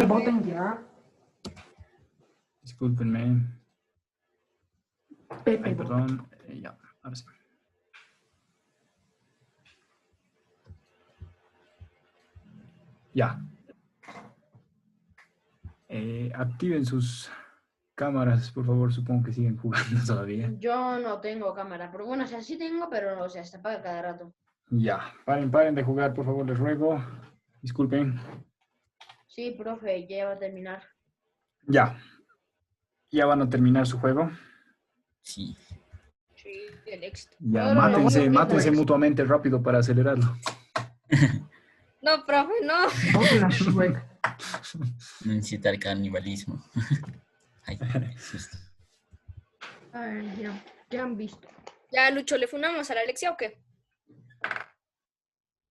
Voten ya. Discúlpenme. Pepe, Ay, perdón. Ya, ahora sí. Ya. Activen sus cámaras, por favor. Supongo que siguen jugando todavía. Yo no tengo cámara, pero bueno, o sea, sí tengo, pero o sea, se apaga cada rato. Ya. Paren de jugar, por favor, les ruego. Disculpen. Sí, profe, ya va a terminar. Ya. Ya van a terminar su juego. Sí. Sí, el éxito. Ya, Ahora mátense no, mátense no. mutuamente rápido para acelerarlo. No, profe, no. voten a Shrek. No incita al canibalismo. Ay, qué susto. A ver, ya han visto. Ya, Lucho, ¿le fundamos a la Alexia o qué?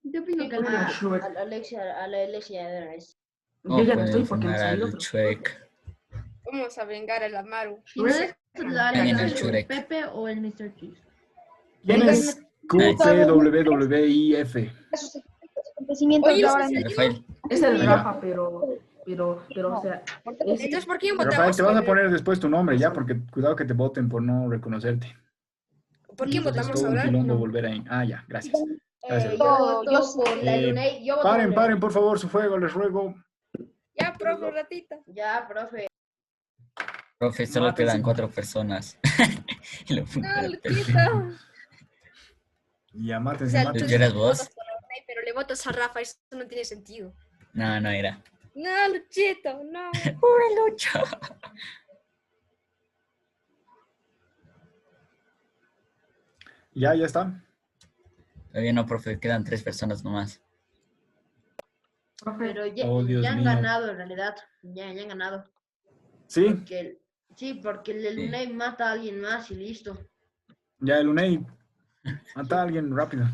Yo opino que Voten a a Shrek. la Alexia de una vez. Yo ya no pueden estoy porque me fundar salió al otro. Shrek. Vamos a vengar al Amaru. Shrek. Alguien al Shrek. ¿Pepe o el Mr. Cheese? ¿Quién es QPWWIF? Acontecimientos Oye, de ahora ¿sí? mismo. Rafael, Es el Ya. Rafa, pero, o sea, es, Entonces, ¿por quién Rafael, votamos? te vas a poner después tu nombre ya, porque cuidado que te voten por no reconocerte. ¿Por quién Entonces, votamos todo un ahora? quilombo volver ahí. Ah, ya, gracias. Gracias. Yo voto yo por la Eh, Lunay. Yo voto Paren, por paren, por favor, su juego, les ruego. Ya, profe, un ratito. Ya, profe. profe, solo Mátense. quedan 4 personas. Y lo No, fundó el Pepe. Luchito. Ya, O mátense, sea, mátense. ¿Tú eras le vos? votas por la Lunay, pero le votas a Rafa, eso no tiene sentido. No, no era. No, Luchito, no. ¡Pobre Lucho! Ya está. Todavía no, profe, quedan 3 personas nomás. profe. Pero ya, Oh, Dios ya han mío. ganado en realidad. Ya han ganado. Sí, Porque el Lunay mata a alguien más y listo. ya el UNEI. Mata a alguien rápido.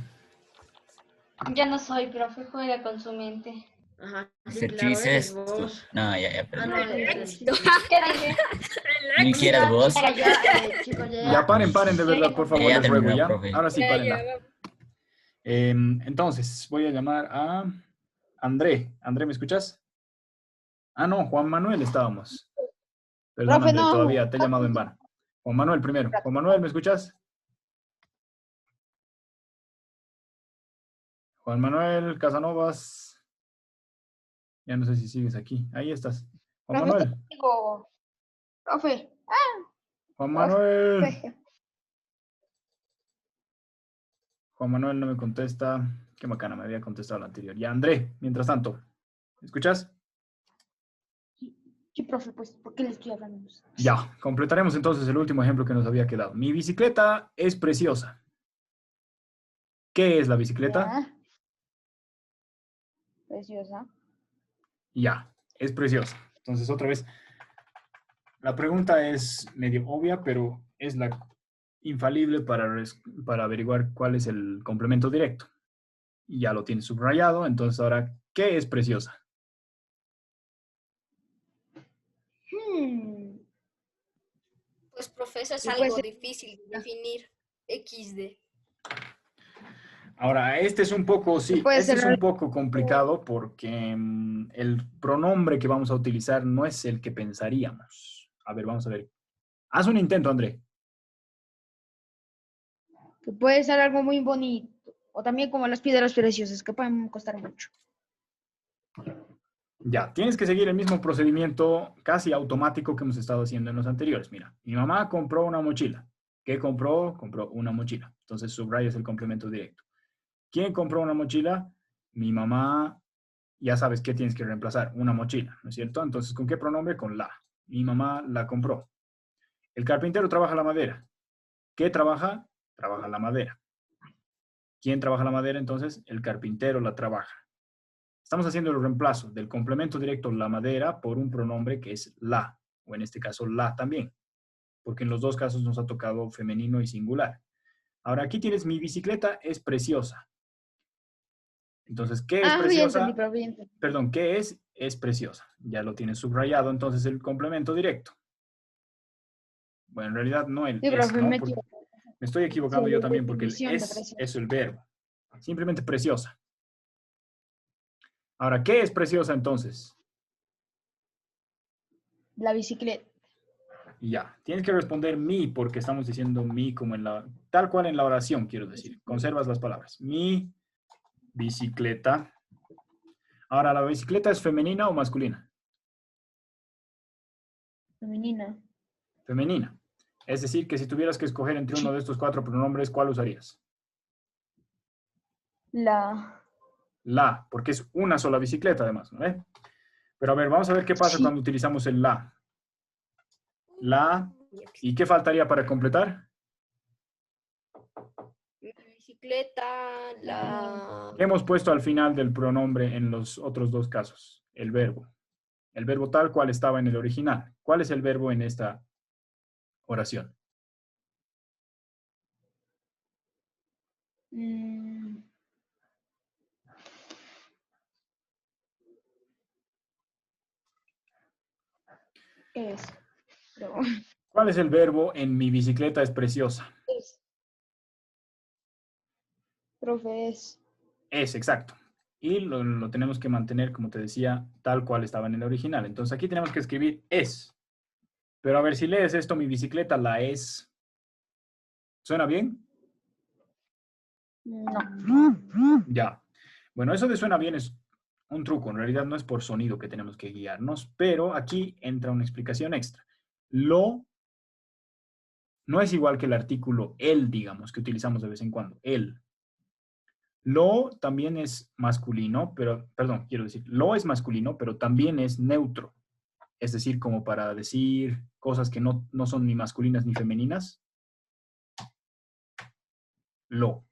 Ya no soy profe, juega con su mente. Ajá. Sí, Mr. claro, Cheese eres es... vos. No, ya, Ah, perdón. no, Éxito. ¿Qué dije? Ni quieras vos. Chicos, ya. Ya, paren de verdad, por favor, Ya les ruego, terminó, ya. profe. Ahora sí, Ya, paren. ya, vamos. Entonces, voy a llamar a André. André, ¿me escuchas? Ah, no, Juan Manuel estábamos. Perdón, Profe, André, no. todavía te he llamado en vano. Juan Manuel primero. Juan Manuel, ¿me escuchas? Juan Manuel Casanovas. Ya no sé si sigues aquí. Ahí estás. Juan Profe, Manuel. digo, profe. Juan Manuel. Profe. Juan Manuel no me contesta. Qué bacana, me había contestado la anterior. Ya, André, mientras tanto. ¿Me escuchas? Sí, profe, pues, ¿por qué le estoy hablando? Ya, completaremos entonces el último ejemplo que nos había quedado. Mi bicicleta es preciosa. ¿Qué es la bicicleta? Ya. Preciosa. Ya, es preciosa. Entonces, otra vez, la pregunta es medio obvia, pero es la infalible para averiguar cuál es el complemento directo. Y ya lo tienes subrayado, entonces ahora, ¿qué es preciosa? Pues, profe, eso es Y algo pues- difícil de definir. XD. Ahora, este es un poco, sí, puede este es ser un poco complicado porque el pronombre que vamos a utilizar no es el que pensaríamos. A ver, vamos a ver. Haz un intento, André. Que puede ser algo muy bonito. O también como las piedras preciosas, que pueden costar mucho. Ya, tienes que seguir el mismo procedimiento casi automático que hemos estado haciendo en los anteriores. Mira, mi mamá compró una mochila. ¿Qué compró? Compró una mochila. Entonces subrayas el complemento directo. ¿Quién compró una mochila? Mi mamá. Ya sabes qué tienes que reemplazar. Una mochila, ¿no es cierto? Entonces, ¿con qué pronombre? Con la. Mi mamá la compró. El carpintero trabaja la madera. ¿Qué trabaja? Trabaja la madera. ¿Quién trabaja la madera? Entonces, el carpintero la trabaja. Estamos haciendo el reemplazo del complemento directo la madera por un pronombre que es la, o en este caso la también, porque en los dos casos nos ha tocado femenino y singular. Ahora aquí tienes mi bicicleta es preciosa. Entonces, ¿qué es Ya preciosa? entendí, profe, ya entendí. Perdón, ¿qué es? Es preciosa. Ya lo tienes subrayado, entonces el complemento directo. Bueno, en realidad no el Sí, es, profe, ¿no? me Porque equivoqué. me estoy equivocando Sí, yo la también porque el definición de es preciosa. el verbo. Simplemente preciosa. Ahora, ¿qué es preciosa entonces? La bicicleta. Ya, tienes que responder mi porque estamos diciendo mi como en la, tal cual en la oración, quiero decir. Conservas las palabras. Mi bicicleta. Ahora, ¿la bicicleta es femenina o masculina? Femenina. Femenina. Es decir, que si tuvieras que escoger entre uno de estos 4 pronombres, ¿cuál usarías? La. La, porque es una sola bicicleta además, ¿no? Pero a ver, vamos a ver qué pasa Sí. cuando utilizamos el la. La, ¿y qué faltaría para completar? La bicicleta, la... ¿Qué hemos puesto al final del pronombre en los otros 2 casos? El verbo. El verbo tal cual estaba en el original. ¿Cuál es el verbo en esta oración? mm, Es. Pero, ¿Cuál es el verbo en mi bicicleta es preciosa? es. Profe, es. Es, exacto. Y lo tenemos que mantener, como te decía, tal cual estaba en el original. Entonces aquí tenemos que escribir es. Pero a ver, si lees esto, mi bicicleta la es. ¿Suena bien? No. Ya. Bueno, eso de suena bien es un truco. En realidad no es por sonido que tenemos que guiarnos, pero aquí entra una explicación extra. Lo no es igual que el artículo el, digamos, que utilizamos de vez en cuando. El. Lo también es masculino, pero, perdón, quiero decir, lo es masculino, pero también es neutro. Es decir, como para decir cosas que no son ni masculinas ni femeninas. Lo.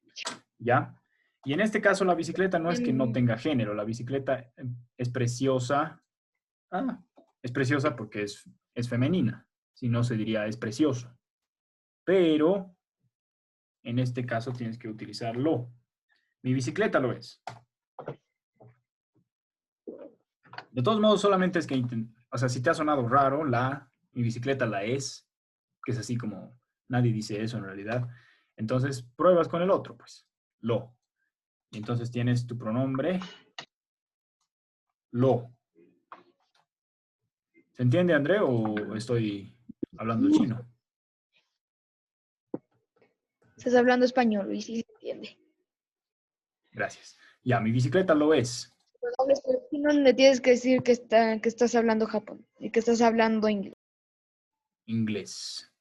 ¿Ya? Y en este caso la bicicleta no es que no tenga género, la bicicleta es preciosa. Es preciosa porque es femenina. Si no, se diría es precioso. Pero en este caso tienes que utilizar lo. Mi bicicleta lo es. De todos modos, solamente es que, o sea, si te ha sonado raro, mi bicicleta la es, que es así como nadie dice eso en realidad. Entonces, pruebas con el otro, pues, lo. Y entonces tienes tu pronombre, lo. ¿Se entiende, André, o estoy hablando chino? Estás hablando español y sí se entiende. Gracias. Ya, mi bicicleta lo es. No le tienes que decir que estás hablando japonés y que estás hablando inglés. Inglés.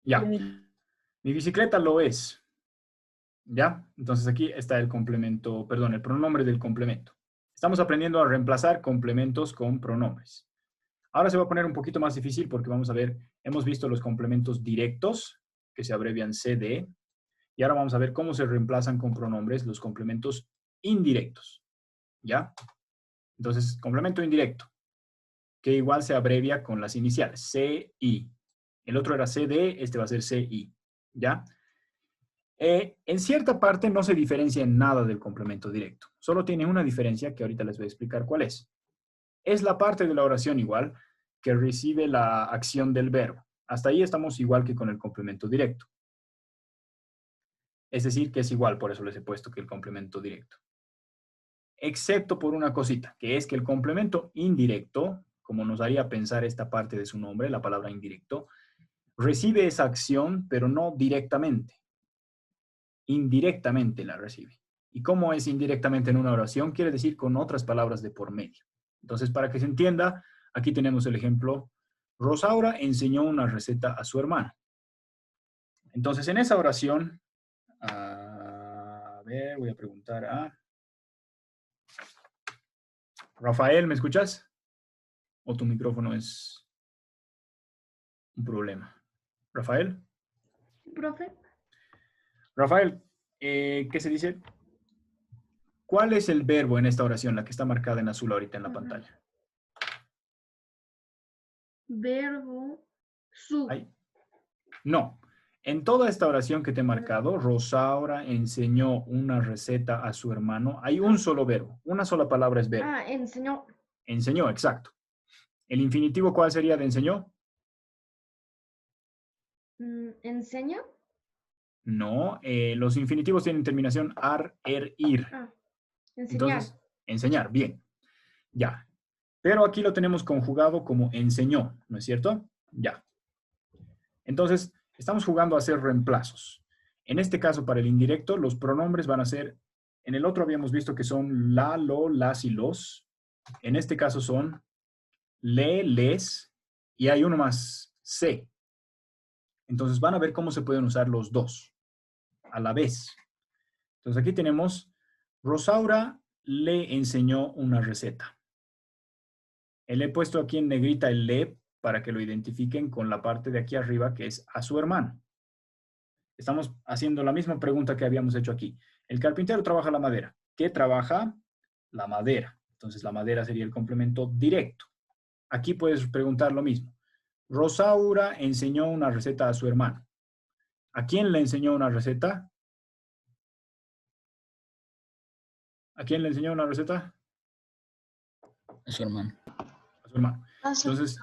Ya. Mi bicicleta lo es. ¿Ya? Entonces aquí está el complemento, perdón, el pronombre del complemento. Estamos aprendiendo a reemplazar complementos con pronombres. Ahora se va a poner un poquito más difícil porque vamos a ver, hemos visto los complementos directos, que se abrevian CD, y ahora vamos a ver cómo se reemplazan con pronombres los complementos indirectos. ¿Ya? Entonces, complemento indirecto, que igual se abrevia con las iniciales, CI. El otro era CD, este va a ser CI. ¿Ya? En cierta parte no se diferencia en nada del complemento directo. Solo tiene una diferencia que ahorita les voy a explicar cuál es. Es la parte de la oración igual que recibe la acción del verbo. Hasta ahí estamos igual que con el complemento directo. Es decir, que es igual, por eso les he puesto que el complemento directo. Excepto por una cosita, que es que el complemento indirecto, como nos haría pensar esta parte de su nombre, la palabra indirecto, recibe esa acción, pero no directamente. Indirectamente la recibe. ¿Y cómo es indirectamente en una oración? Quiere decir con otras palabras de por medio. Entonces, para que se entienda, aquí tenemos el ejemplo. Rosaura enseñó una receta a su hermana. Entonces, en esa oración, a ver, voy a preguntar a Rafael, ¿me escuchas? ¿O tu micrófono es un problema? Rafael. Profe. Rafael, ¿qué se dice? ¿Cuál es el verbo en esta oración, la que está marcada en azul ahorita en la pantalla? Verbo. Su. ¿Ahí? No. En toda esta oración que te he marcado, Rosaura enseñó una receta a su hermano. Hay un solo verbo. Una sola palabra es verbo. Enseñó. Enseñó, exacto. ¿El infinitivo cuál sería de enseñó? Enseña. No. Los infinitivos tienen terminación ar, er, ir. Enseñar. Entonces, enseñar, bien. Ya. Pero aquí lo tenemos conjugado como enseñó, ¿no es cierto? Ya. Entonces, estamos jugando a hacer reemplazos. En este caso, para el indirecto, los pronombres van a ser, en el otro habíamos visto que son la, lo, las y los. En este caso son le, les, y hay uno más, se. Entonces van a ver cómo se pueden usar los dos a la vez. Entonces aquí tenemos, Rosaura le enseñó una receta. Le he puesto aquí en negrita el le para que lo identifiquen con la parte de aquí arriba que es a su hermano. Estamos haciendo la misma pregunta que habíamos hecho aquí. El carpintero trabaja la madera. ¿Qué trabaja? La madera. Entonces la madera sería el complemento directo. Aquí puedes preguntar lo mismo. Rosaura enseñó una receta a su hermano. ¿A quién le enseñó una receta? ¿A quién le enseñó una receta? A su hermano. A su hermano. Entonces,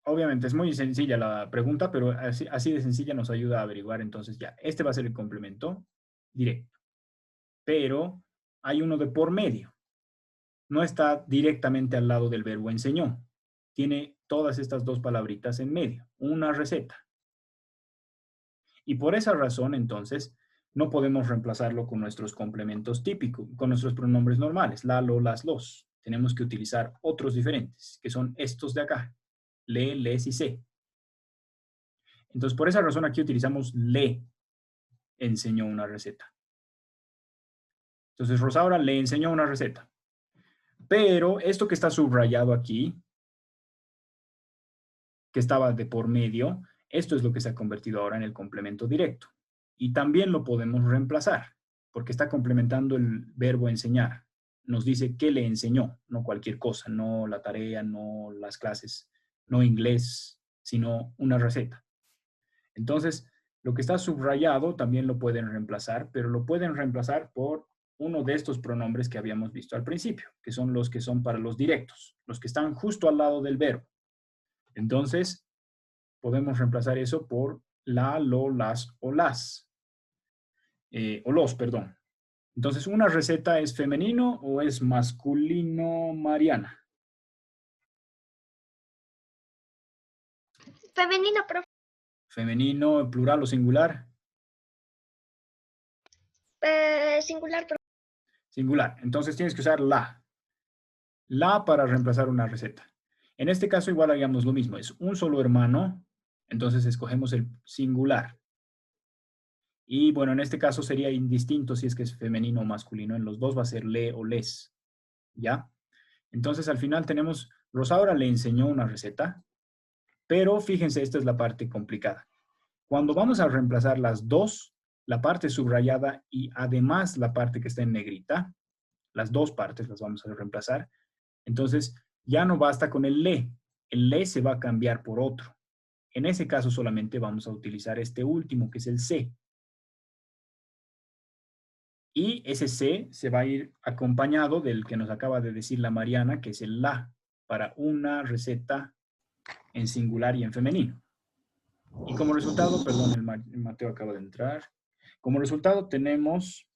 obviamente es muy sencilla la pregunta, pero así de sencilla nos ayuda a averiguar. Entonces ya, este va a ser el complemento directo. Pero hay uno de por medio. No está directamente al lado del verbo enseñó. Tiene todas estas dos palabritas en medio. Una receta. Y por esa razón, entonces, no podemos reemplazarlo con nuestros complementos típicos, con nuestros pronombres normales, la, lo, las, los. Tenemos que utilizar otros diferentes, que son estos de acá, le, les y se. Entonces, por esa razón aquí utilizamos le enseñó una receta. Entonces, Rosaura le enseñó una receta. Pero esto que está subrayado aquí, que estaba de por medio, esto es lo que se ha convertido ahora en el complemento directo. Y también lo podemos reemplazar, porque está complementando el verbo enseñar. Nos dice qué le enseñó, no cualquier cosa, no la tarea, no las clases, no inglés, sino una receta. Entonces, lo que está subrayado también lo pueden reemplazar, pero lo pueden reemplazar por uno de estos pronombres que habíamos visto al principio, que son los que son para los directos, los que están justo al lado del verbo. Entonces, podemos reemplazar eso por la, lo, las o las. O los, perdón. Entonces, ¿una receta es femenino o es masculino, Mariana? Femenino, profe. Femenino, plural o singular. Singular, profe. Singular. Entonces tienes que usar la. La para reemplazar una receta. En este caso igual haríamos lo mismo. Es un solo hermano. Entonces escogemos el singular. Y bueno, en este caso sería indistinto si es que es femenino o masculino. En los dos va a ser le o les. ¿Ya? Entonces al final tenemos, Rosaura le enseñó una receta. Pero fíjense, esta es la parte complicada. Cuando vamos a reemplazar las dos, la parte subrayada y además la parte que está en negrita, las dos partes las vamos a reemplazar, entonces ya no basta con el le. El le se va a cambiar por otro. En ese caso solamente vamos a utilizar este último, que es el se. Y ese se va a ir acompañado del que nos acaba de decir la Mariana, que es el la, para una receta en singular y en femenino. Y como resultado, perdón, el Mateo acaba de entrar. Como resultado tenemos,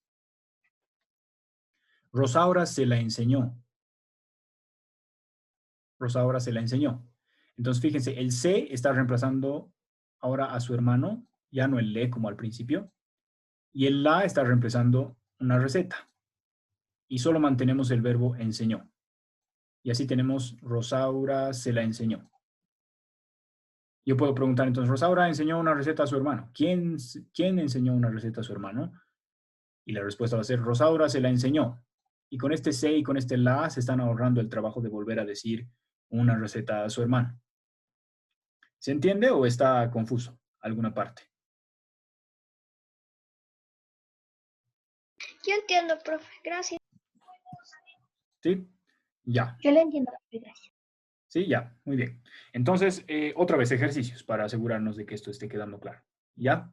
Rosaura se la enseñó. Rosaura se la enseñó. Entonces, fíjense, el se está reemplazando ahora a su hermano, ya no el le como al principio, y el la está reemplazando una receta. Y solo mantenemos el verbo enseñó. Y así tenemos Rosaura se la enseñó. Yo puedo preguntar entonces, Rosaura enseñó una receta a su hermano. ¿Quién enseñó una receta a su hermano? Y la respuesta va a ser, Rosaura se la enseñó. Y con este se y con este la se están ahorrando el trabajo de volver a decir una receta a su hermano. ¿Se entiende o está confuso alguna parte? Yo entiendo, profe. Gracias. ¿Sí? Ya. Yo le entiendo, profe, gracias. Sí, ya. Muy bien. Entonces, otra vez ejercicios para asegurarnos de que esto esté quedando claro. ¿Ya?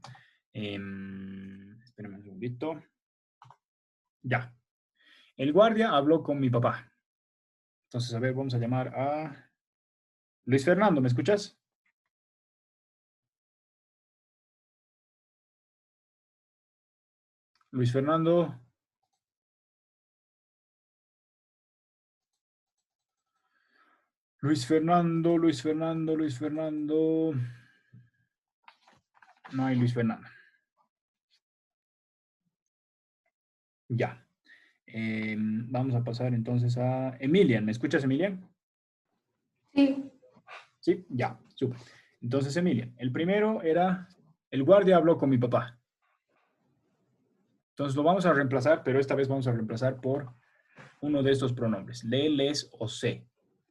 Espérenme un segundito. Ya. El guardia habló con mi papá. Entonces, a ver, vamos a llamar a Luis Fernando. ¿Me escuchas? Luis Fernando. Luis Fernando, Luis Fernando, Luis Fernando. No hay Luis Fernando. Ya. Vamos a pasar entonces a Emilian. ¿Me escuchas, Emilian? Sí. Sí, ya, súper. Entonces, Emilian, el primero era, el guardia habló con mi papá. Entonces lo vamos a reemplazar, pero esta vez vamos a reemplazar por uno de estos pronombres, le, les o se.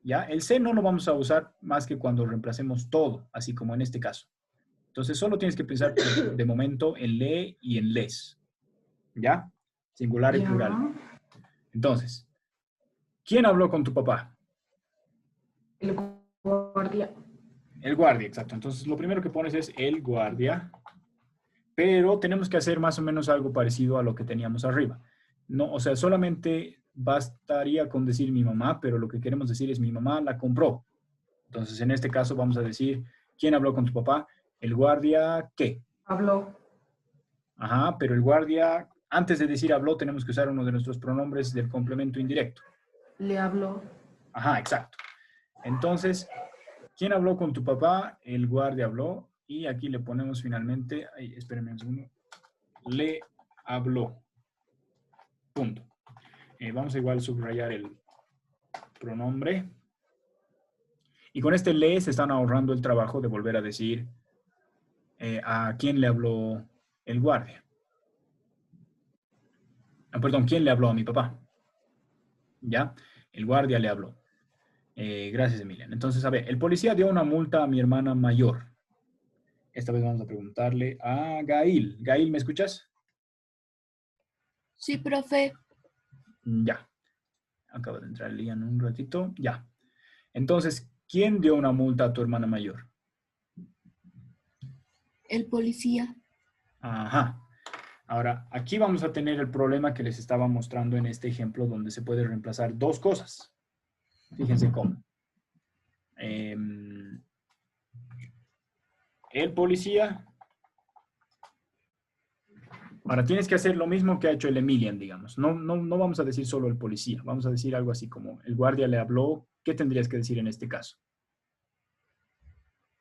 ¿Ya? El se no lo vamos a usar más que cuando reemplacemos todo, así como en este caso. Entonces solo tienes que pensar de momento en le y en les. ¿Ya? Singular y Ya. plural. Entonces, ¿quién habló con tu papá? El guardia. El guardia, exacto. Entonces lo primero que pones es el guardia, pero tenemos que hacer más o menos algo parecido a lo que teníamos arriba. No, o sea, solamente bastaría con decir mi mamá, pero lo que queremos decir es mi mamá la compró. Entonces, en este caso vamos a decir, ¿quién habló con tu papá? El guardia, ¿qué? Habló. Ajá, pero el guardia, antes de decir habló, tenemos que usar uno de nuestros pronombres del complemento indirecto. Le habló. Ajá, exacto. Entonces, ¿quién habló con tu papá? El guardia habló. Y aquí le ponemos finalmente, ay, espérenme un segundo, le habló. Punto. Vamos a igual subrayar el pronombre. Y con este le se están ahorrando el trabajo de volver a decir a quién le habló el guardia. Ah, perdón, ¿quién le habló a mi papá? ¿Ya? El guardia le habló. Gracias, Emilian. Entonces, a ver, el policía dio una multa a mi hermana mayor. Esta vez vamos a preguntarle a Gail. Gail, ¿me escuchas? Sí, profe. Ya. Acaba de entrar Lian un ratito. Ya. Entonces, ¿quién dio una multa a tu hermana mayor? El policía. Ajá. Ahora, aquí vamos a tener el problema que les estaba mostrando en este ejemplo donde se puede reemplazar dos cosas. Fíjense cómo. El policía. Ahora, tienes que hacer lo mismo que ha hecho el Emilian, digamos. No vamos a decir solo el policía. Vamos a decir algo así como el guardia le habló. ¿Qué tendrías que decir en este caso?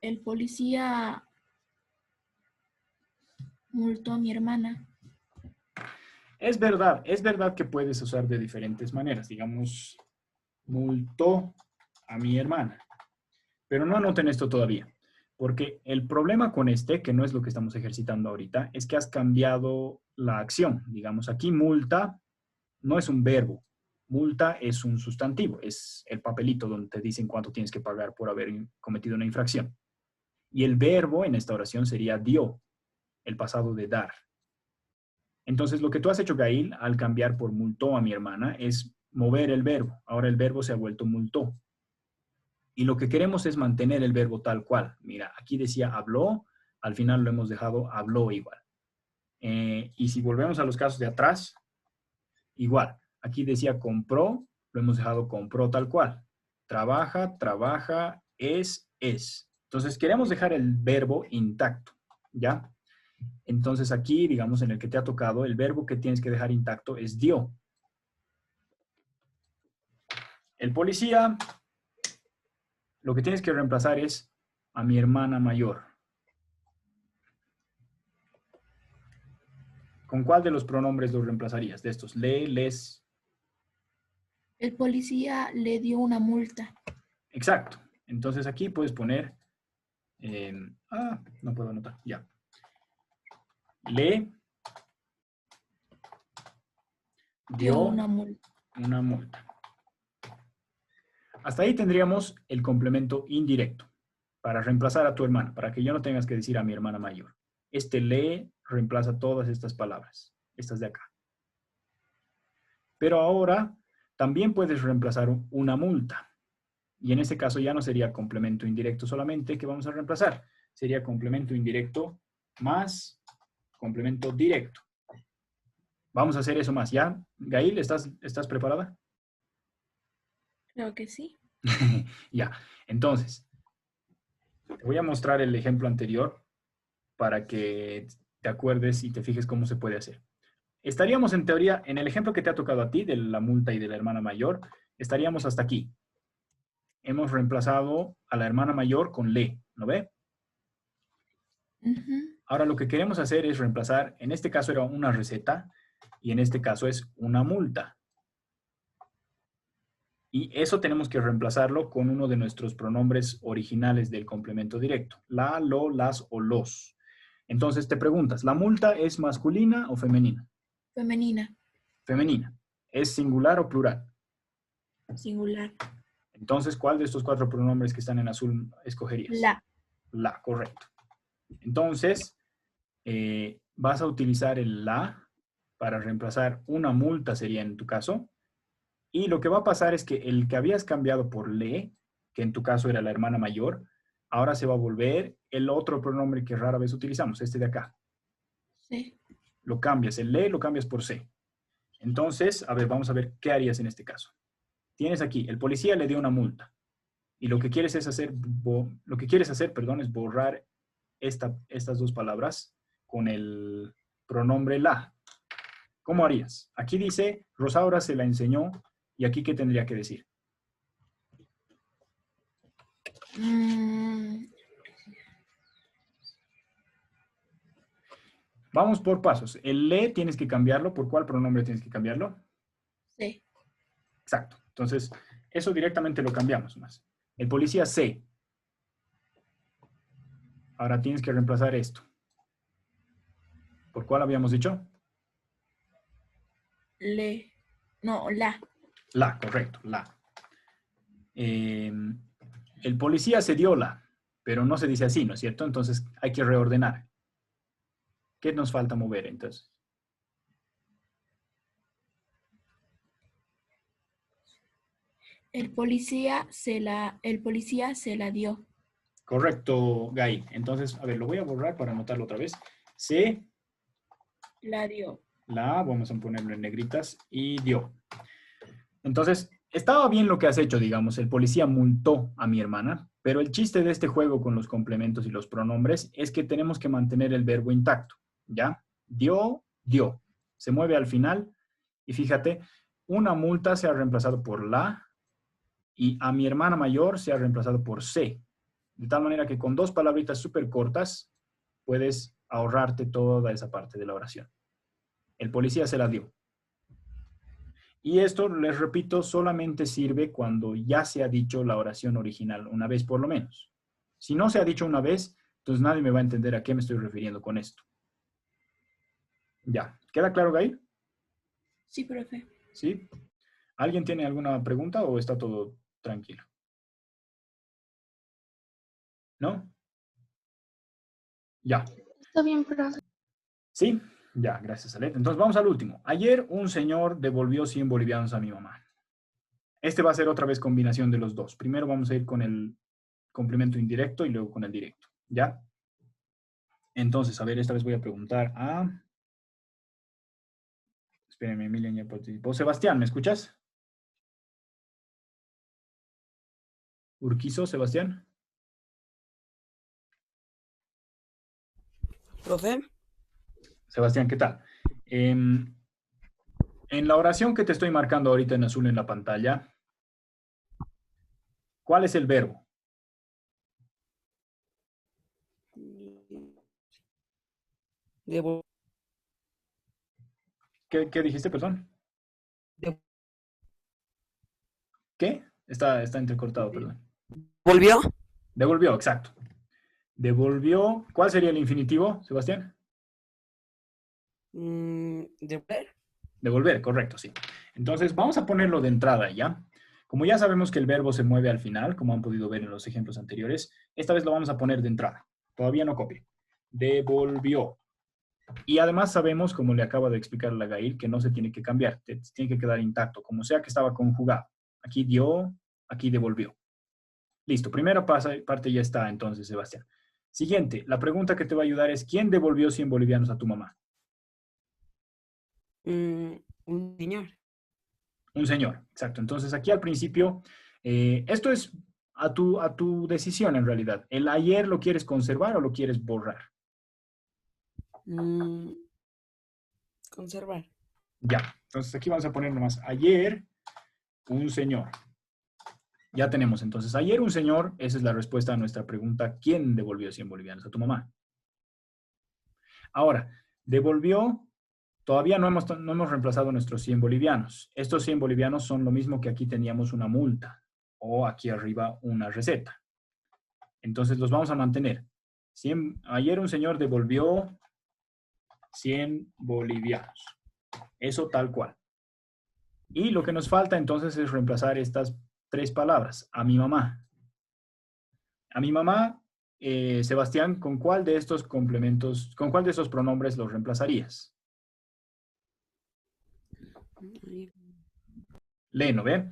El policía multó a mi hermana. Es verdad que puedes usar de diferentes maneras. Digamos, multó a mi hermana. Pero no anoten esto todavía. Porque el problema con este, que no es lo que estamos ejercitando ahorita, es que has cambiado la acción. Digamos, aquí multa no es un verbo. Multa es un sustantivo. Es el papelito donde te dicen cuánto tienes que pagar por haber cometido una infracción. Y el verbo en esta oración sería dio, el pasado de dar. Entonces, lo que tú has hecho, Gail, al cambiar por multó a mi hermana, es mover el verbo. Ahora el verbo se ha vuelto multó. Y lo que queremos es mantener el verbo tal cual. Mira, aquí decía habló, al final lo hemos dejado habló igual. Y si volvemos a los casos de atrás, igual. Aquí decía compró, lo hemos dejado compró tal cual. Trabaja, trabaja, es. Entonces queremos dejar el verbo intacto, ¿ya? Entonces aquí, digamos, en el que te ha tocado, el verbo que tienes que dejar intacto es dio. El policía, lo que tienes que reemplazar es a mi hermana mayor. ¿Con cuál de los pronombres lo reemplazarías? De estos, le, les. El policía le dio una multa. Exacto. Entonces aquí puedes poner, no puedo anotar, ya. Le dio una multa. una multa. Hasta ahí tendríamos el complemento indirecto para reemplazar a tu hermana, para que yo no tengas que decir a mi hermana mayor. Este le reemplaza todas estas palabras, estas de acá. Pero ahora también puedes reemplazar una multa. Y en este caso ya no sería complemento indirecto solamente que vamos a reemplazar. Sería complemento indirecto más complemento directo. Vamos a hacer eso más, ¿ya? Gail, ¿estás preparada? Creo que sí. Ya, entonces, te voy a mostrar el ejemplo anterior para que te acuerdes y te fijes cómo se puede hacer. Estaríamos en teoría, en el ejemplo que te ha tocado a ti, de la multa y de la hermana mayor, estaríamos hasta aquí. hemos reemplazado a la hermana mayor con le, ¿no ve? Ujú. Ahora lo que queremos hacer es reemplazar, en este caso era una receta y en este caso es una multa. Y eso tenemos que reemplazarlo con uno de nuestros pronombres originales del complemento directo. La, lo, las o los. Entonces te preguntas, ¿la multa es masculina o femenina? Femenina. Femenina. ¿Es singular o plural? Singular. Entonces, ¿cuál de estos 4 pronombres que están en azul escogerías? La. La, correcto. Entonces, vas a utilizar el la para reemplazar una multa, sería en tu caso. Y lo que va a pasar es que el que habías cambiado por le, que en tu caso era la hermana mayor, ahora se va a volver el otro pronombre que rara vez utilizamos, este de acá. Sí. Lo cambias, el le lo cambias por se. Entonces, a ver, vamos a ver qué harías en este caso. Tienes aquí, el policía le dio una multa. Y lo que quieres es hacer, es borrar estas 2 palabras con el pronombre la. ¿Cómo harías? Aquí dice, Rosaura se la enseñó, y aquí ¿qué tendría que decir? Mm, Vamos por pasos. El le tienes que cambiarlo. ¿Por cuál pronombre tienes que cambiarlo? sí. Exacto. Entonces, eso directamente lo cambiamos más. El policía se. Ahora tienes que reemplazar esto. ¿Por cuál habíamos dicho? Le. No, la. La, correcto, la. El policía se dio la, pero no se dice así, ¿no es cierto? Entonces hay que reordenar. ¿Qué nos falta mover entonces? El policía se la dio. Correcto, Gay. Entonces, a ver, lo voy a borrar para anotarlo otra vez. Se, La dio. la, vamos a ponerlo en negritas, y dio. Entonces, estaba bien lo que has hecho, digamos. El policía multó a mi hermana, pero el chiste de este juego con los complementos y los pronombres es que tenemos que mantener el verbo intacto, ¿ya? Dio, dio. Se mueve al final y fíjate, una multa se ha reemplazado por la y a mi hermana mayor se ha reemplazado por se. De tal manera que con 2 palabritas súper cortas puedes ahorrarte toda esa parte de la oración. El policía se la dio. Y esto, les repito, solamente sirve cuando ya se ha dicho la oración original una vez por lo menos. Si no se ha dicho una vez, entonces nadie me va a entender a qué me estoy refiriendo con esto. Ya. ¿Queda claro, Gail? Sí, profe. ¿Sí? ¿Alguien tiene alguna pregunta o está todo tranquilo? ¿No? Ya. Está bien, profe. ¿Sí? Ya, gracias, Alet. Entonces vamos al último. Ayer un señor devolvió 100 bolivianos a mi mamá. Este va a ser otra vez combinación de los dos. Primero vamos a ir con el complemento indirecto y luego con el directo. ¿Ya? Entonces, a ver, esta vez voy a preguntar a... Espérenme, Emilia ya participó. Sebastián, ¿me escuchas? Urquizo, Sebastián. Profe, Sebastián, ¿qué tal? En la oración que te estoy marcando ahorita en azul en la pantalla, ¿cuál es el verbo? devo- ¿Qué dijiste, perdón? de- ¿Qué? Está entrecortado, perdón. ¿volvió? Devolvió, exacto. Devolvió. ¿Cuál sería el infinitivo, Sebastián? ¿Devolver? Devolver, correcto, sí. Entonces, vamos a ponerlo de entrada, ¿ya? Como ya sabemos que el verbo se mueve al final, como han podido ver en los ejemplos anteriores, esta vez lo vamos a poner de entrada. Todavía no copie. Devolvió. Y además sabemos, como le acaba de explicar la Gail, que no se tiene que cambiar, tiene que quedar intacto, como sea que estaba conjugado. Aquí dio, aquí devolvió. Listo, primera parte ya está entonces, Sebastián. Siguiente, la pregunta que te va a ayudar es, ¿quién devolvió 100 bolivianos a tu mamá? Un señor. Un señor, exacto. Entonces aquí al principio, esto es a tu decisión en realidad. ¿El ayer lo quieres conservar o lo quieres borrar? Conservar. Ya, entonces aquí vamos a poner nomás, ayer, un señor. Ya tenemos entonces, ayer un señor, esa es la respuesta a nuestra pregunta, ¿quién devolvió 100 bolivianos? A tu mamá. Ahora, devolvió, todavía no hemos reemplazado nuestros 100 bolivianos. Estos 100 bolivianos son lo mismo que aquí teníamos una multa o aquí arriba una receta. Entonces los vamos a mantener. Ayer un señor devolvió 100 bolivianos. Eso tal cual. Y lo que nos falta entonces es reemplazar estas 3 palabras. A mi mamá. A mi mamá, Sebastián, ¿con cuál de estos complementos, con cuál de esos pronombres los reemplazarías? Lee, ¿no ve?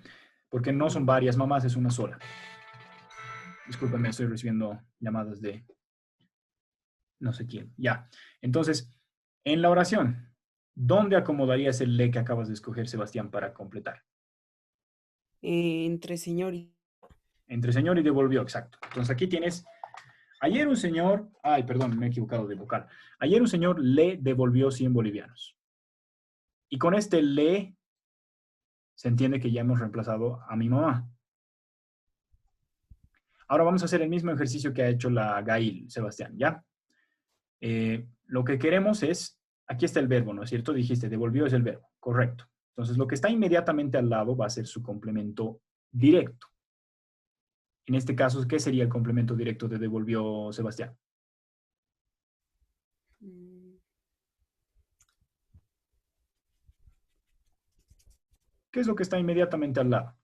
Porque no son varias mamás, es una sola. Discúlpame, estoy recibiendo llamadas de no sé quién. Ya. Entonces, en la oración, ¿dónde acomodarías el le que acabas de escoger, Sebastián, para completar? Entre señor y... Entre señor y devolvió, exacto. Entonces aquí tienes, ayer un señor, ay, perdón, me he equivocado de vocal. Ayer un señor le devolvió 100 bolivianos. Y con este le se entiende que ya hemos reemplazado a mi mamá. Ahora vamos a hacer el mismo ejercicio que ha hecho la Gail, Sebastián, ¿ya? Lo que queremos es, aquí está el verbo, ¿no es cierto? Dijiste, devolvió es el verbo, correcto. Entonces, lo que está inmediatamente al lado va a ser su complemento directo. En este caso, ¿qué sería el complemento directo de devolvió, Sebastián? ¿Qué es lo que está inmediatamente al lado?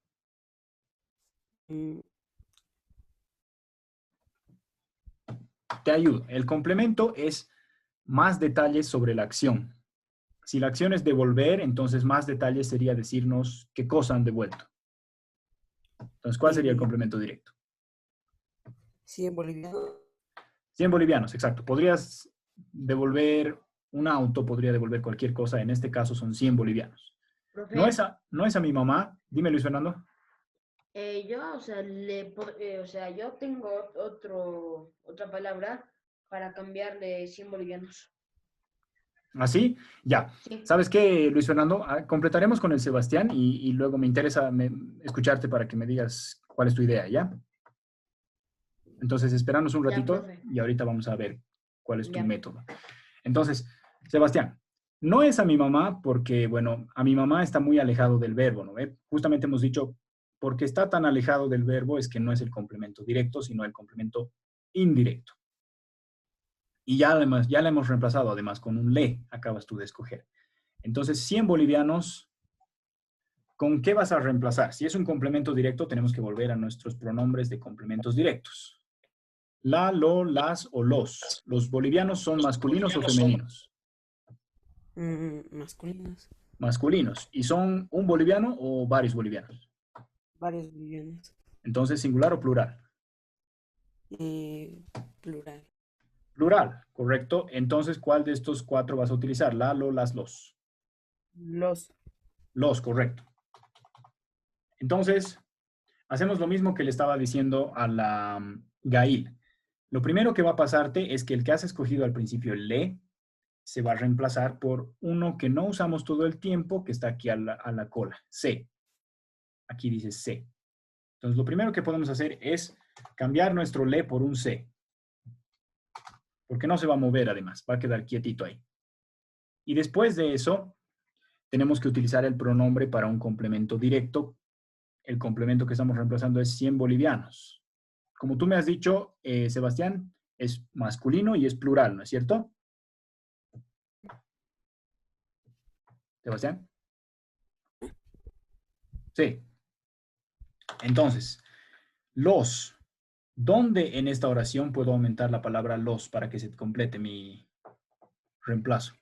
Te ayudo. El complemento es más detalles sobre la acción. Si la acción es devolver, entonces más detalles sería decirnos qué cosa han devuelto. Entonces, ¿cuál sería el complemento directo? 100 bolivianos. 100 bolivianos, exacto. Podrías devolver un auto, podría devolver cualquier cosa. En este caso son 100 bolivianos. Profe, No es a mi mamá. Dime, Luis Fernando. yo, o sea, yo tengo otra palabra para cambiarle 100 bolivianos. ¿Así? Ya. Sí, ¿Sabes qué, Luis Fernando? Completaremos con el Sebastián y luego me interesa escucharte para que me digas cuál es tu idea, ¿ya? Entonces, esperanos un Ya, ratito profe. y ahorita vamos a ver cuál es tu Ya. método. Entonces, Sebastián, no es a mi mamá porque, bueno, a mi mamá está muy alejado del verbo, ¿no? Justamente hemos dicho, porque está tan alejado del verbo es que no es el complemento directo, sino el complemento indirecto. Y ya la hemos reemplazado además con un le, acabas tú de escoger. Entonces, 100 bolivianos, ¿con qué vas a reemplazar? Si es un complemento directo, tenemos que volver a nuestros pronombres de complementos directos. La, lo, las o los. ¿Los bolivianos son masculinos o femeninos? Masculinos. Masculinos. ¿Y son un boliviano o varios bolivianos? Varios bolivianos. Entonces, ¿singular o plural? Plural. Plural, correcto. Entonces, ¿cuál de estos 4 vas a utilizar? La, lo, las, los. Los. Los, correcto. Entonces, hacemos lo mismo que le estaba diciendo a la Gail. Lo primero que va a pasarte es que el que has escogido al principio, el le, se va a reemplazar por uno que no usamos todo el tiempo, que está aquí a la cola, se. Aquí dice se. Entonces, lo primero que podemos hacer es cambiar nuestro le por un se. Porque no se va a mover además, va a quedar quietito ahí. Y después de eso, tenemos que utilizar el pronombre para un complemento directo. El complemento que estamos reemplazando es 100 bolivianos. Como tú me has dicho, Sebastián, es masculino y es plural, ¿no es cierto? Sebastián. Sí. Entonces, los. ¿Dónde en esta oración puedo aumentar la palabra los para que se complete mi reemplazo?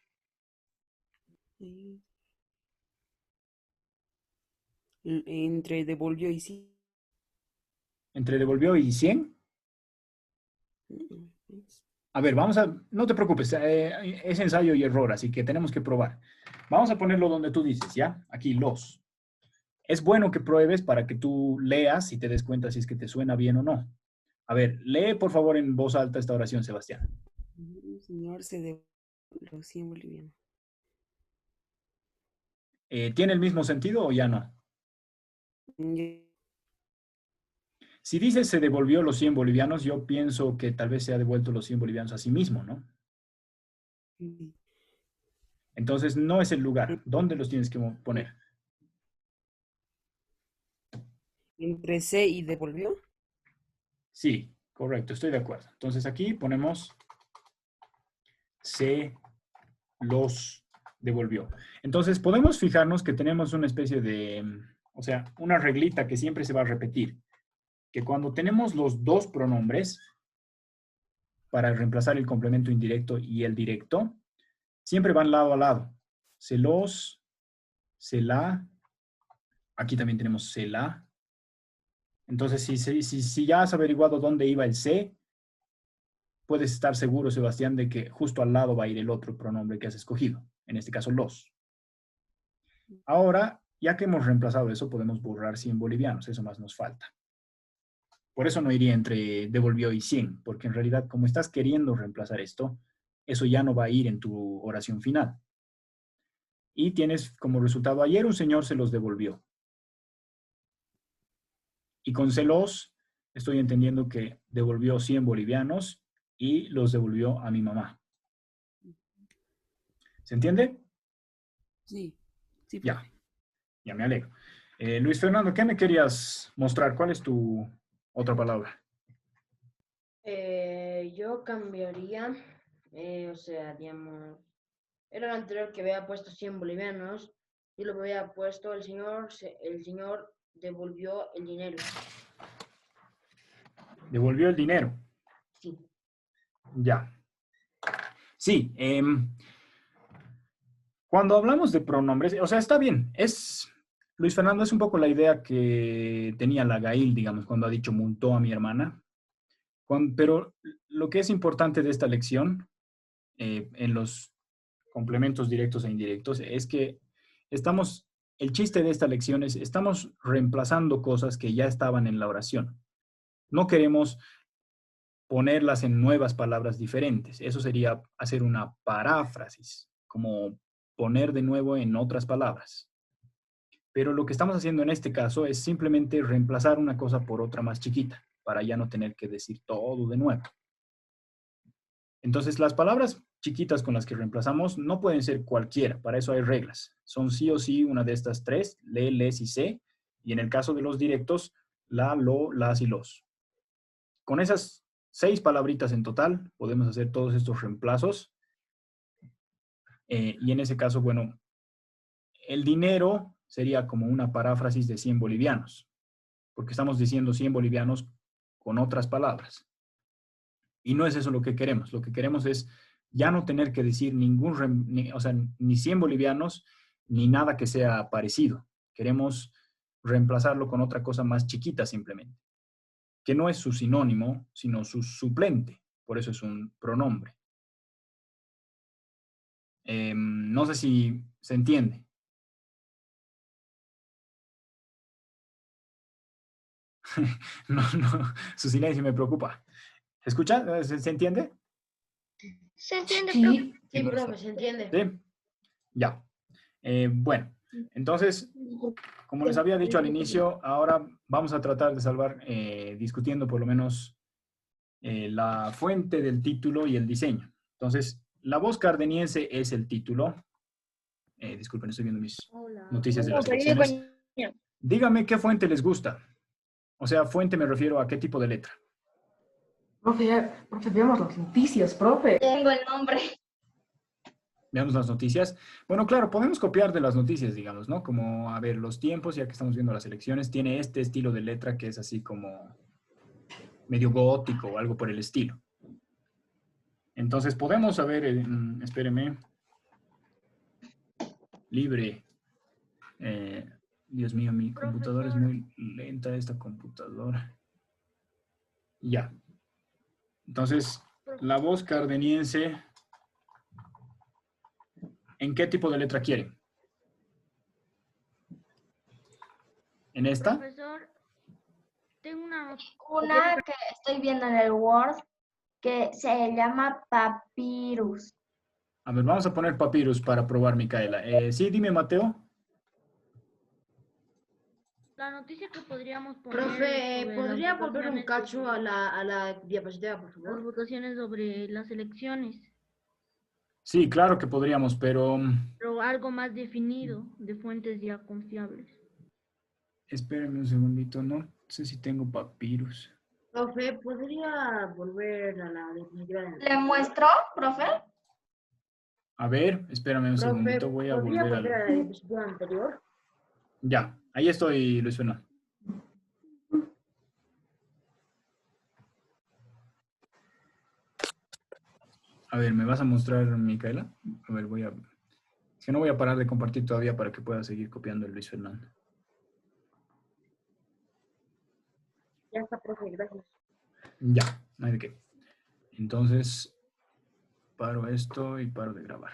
Entre devolvió y sí. ¿Entre devolvió y 100? A ver, no te preocupes, es ensayo y error, así que tenemos que probar. Vamos a ponerlo donde tú dices, ¿ya? Aquí, los. Es bueno que pruebes para que tú leas y te des cuenta si es que te suena bien o no. A ver, lee por favor en voz alta esta oración, Sebastián. Un señor se devolvió 100 bolivianos. ¿Tiene el mismo sentido o ya no? Si dice se devolvió los 100 bolivianos, yo pienso que tal vez se ha devuelto los 100 bolivianos a sí mismo, ¿no? Sí. Entonces, no es el lugar. ¿Dónde los tienes que poner? Entre se y devolvió. Sí, correcto, estoy de acuerdo. Entonces, aquí ponemos se los devolvió. Entonces, podemos fijarnos que tenemos una especie de, o sea, una reglita que siempre se va a repetir. Que cuando tenemos los dos pronombres para reemplazar el complemento indirecto y el directo, siempre van lado a lado. Se los, se la, aquí también tenemos se la. Entonces, si ya has averiguado dónde iba el se, puedes estar seguro, Sebastián, de que justo al lado va a ir el otro pronombre que has escogido, en este caso los. Ahora, ya que hemos reemplazado eso, podemos borrar 100 bolivianos, eso más nos falta. Por eso no iría entre devolvió y 100, porque en realidad, como estás queriendo reemplazar esto, eso ya no va a ir en tu oración final. Y tienes como resultado, ayer un señor se los devolvió. Y con se los, estoy entendiendo que devolvió 100 bolivianos y los devolvió a mi mamá. ¿Se entiende? Sí. Sí, Ya, profe. ya me alegro. Luis Fernando, ¿qué me querías mostrar? ¿Cuál es tu otra palabra? Yo cambiaría, o sea, digamos, era el anterior que había puesto 100 bolivianos y lo había puesto el señor devolvió el dinero. Devolvió el dinero. Sí. Ya. Sí, cuando hablamos de pronombres, o sea, está bien. Luis Fernando, es un poco la idea que tenía la Gail, digamos, cuando ha dicho montó a mi hermana. Pero lo que es importante de esta lección, en los complementos directos e indirectos, es que el chiste de esta lección es, estamos reemplazando cosas que ya estaban en la oración. No queremos ponerlas en nuevas palabras diferentes. Eso sería hacer una paráfrasis, como poner de nuevo en otras palabras. Pero lo que estamos haciendo en este caso es simplemente reemplazar una cosa por otra más chiquita, para ya no tener que decir todo de nuevo. Entonces, las palabras chiquitas con las que reemplazamos no pueden ser cualquiera, para eso hay reglas. Son sí o sí una de estas tres, le, les y se, y en el caso de los directos, la, lo, las y los. Con esas 6 palabritas en total, podemos hacer todos estos reemplazos. Y en ese caso, bueno, el dinero sería como una paráfrasis de 100 bolivianos, porque estamos diciendo 100 bolivianos con otras palabras. Y no es eso lo que queremos. Lo que queremos es ya no tener que decir ni 100 bolivianos, ni nada que sea parecido. Queremos reemplazarlo con otra cosa más chiquita simplemente, que no es su sinónimo, sino su suplente. Por eso es un pronombre. No sé si se entiende. No, su silencio me preocupa. ¿Se escucha? ¿Se entiende? ¿Se entiende, profe? Sí, Sí, profe, ¿se entiende? ¿Sí? Ya. Bueno, entonces, como les había dicho al inicio, ahora vamos a tratar de salvar, discutiendo por lo menos la fuente del título y el diseño. Entonces, la voz cardeniense es el título. Disculpen, estoy viendo mis noticias de las lecciones. Dígame qué fuente les gusta. O sea, fuente me refiero a qué tipo de letra. profe, veamos las noticias, profe. Tengo el nombre. Veamos las noticias. Bueno, claro, podemos copiar de las noticias, digamos, ¿no? Como, a ver, los tiempos, ya que estamos viendo las elecciones, tiene este estilo de letra que es así como medio gótico o algo por el estilo. Entonces, podemos, a ver, espéreme. Libre. Dios mío, mi computadora es muy lenta, esta computadora. Ya. Entonces, la voz cardeniense, ¿en qué tipo de letra quieren? ¿En esta? Profesor, tengo una Una que estoy viendo en el Word que se llama Papyrus. A ver, vamos a poner papyrus para probar, Micaela. Sí, dime, Mateo. La noticia que podríamos poner Profe, sobre ¿podría las volver un votaciones cacho sobre- a la diapositiva, por las favor? votaciones sobre las elecciones, Sí, claro que podríamos, pero pero algo más definido, de fuentes ya confiables. espérenme un segundito, no sé si tengo papyrus. Profe, ¿podría volver a la diapositiva de ¿Le muestro, profe? A ver, espérame un Profe, segundito, voy a ¿podría volver volver a al... la diapositiva anterior? Ya, ahí estoy, Luis Fernando. A ver, ¿me vas a mostrar, Micaela? A ver, voy a... Es que no voy a parar de compartir todavía para que pueda seguir copiando el Luis Fernando. Ya está, profe, gracias. Ya, no hay de qué. Entonces, paro esto y paro de grabar.